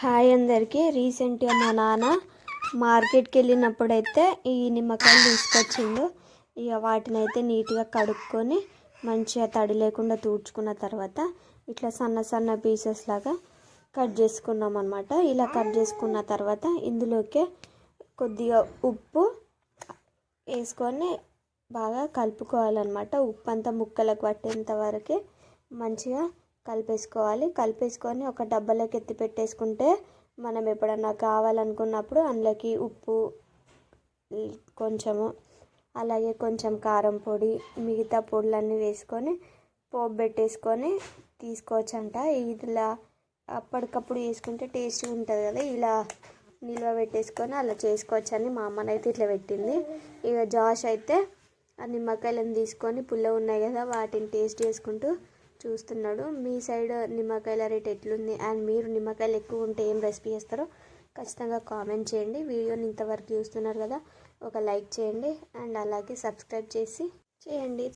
Hi అందరికీ. రీసెంట్గా మా నాన్న మార్కెట్కి వెళ్ళినప్పుడైతే ఈ నిమ్మకాయలు తీసుకొచ్చిండు. ఇక వాటిని అయితే నీట్గా కడుక్కొని మంచిగా తడి లేకుండా తుడుచుకున్న తర్వాత ఇట్లా సన్న సన్న పీసెస్ లాగా కట్ చేసుకున్నాం అన్నమాట. ఇలా కట్ చేసుకున్న తర్వాత ఇందులోకి కొద్దిగా ఉప్పు వేసుకొని బాగా కలుపుకోవాలన్నమాట. ఉప్పు అంతా ముక్కలకు పట్టేంత వరకు మంచిగా కలిపేసుకొని ఒక డబ్బాలోకి ఎత్తి పెట్టేసుకుంటే మనం ఎప్పుడన్నా కావాలనుకున్నప్పుడు అందులోకి ఉప్పు కొంచెము, అలాగే కొంచెం కారం పొడి, మిగతా పొడులన్నీ వేసుకొని పోపు పెట్టేసుకొని తీసుకోవచ్చంట. ఇలా అప్పటికప్పుడు వేసుకుంటే టేస్ట్గా ఉంటుంది కదా. ఇలా నిల్వ పెట్టేసుకొని అలా చేసుకోవచ్చని మా అమ్మనైతే ఇట్లా పెట్టింది. ఇక జాష్ అయితే ఆ నిమ్మకాయలను తీసుకొని పుల్ల ఉన్నాయి కదా వాటిని టేస్ట్ చేసుకుంటూ చూస్తున్నాడు. మీ సైడ్ నిమ్మకాయల రేట్ ఎట్లుంది అండ్ మీరు నిమ్మకాయలు ఎక్కువ ఉంటే ఏం రెసిపీ చేస్తారో ఖచ్చితంగా కామెంట్ చేయండి. వీడియోని ఇంతవరకు చూస్తున్నారు కదా, ఒక లైక్ చేయండి అండ్ అలాగే సబ్స్క్రైబ్ చేయండి.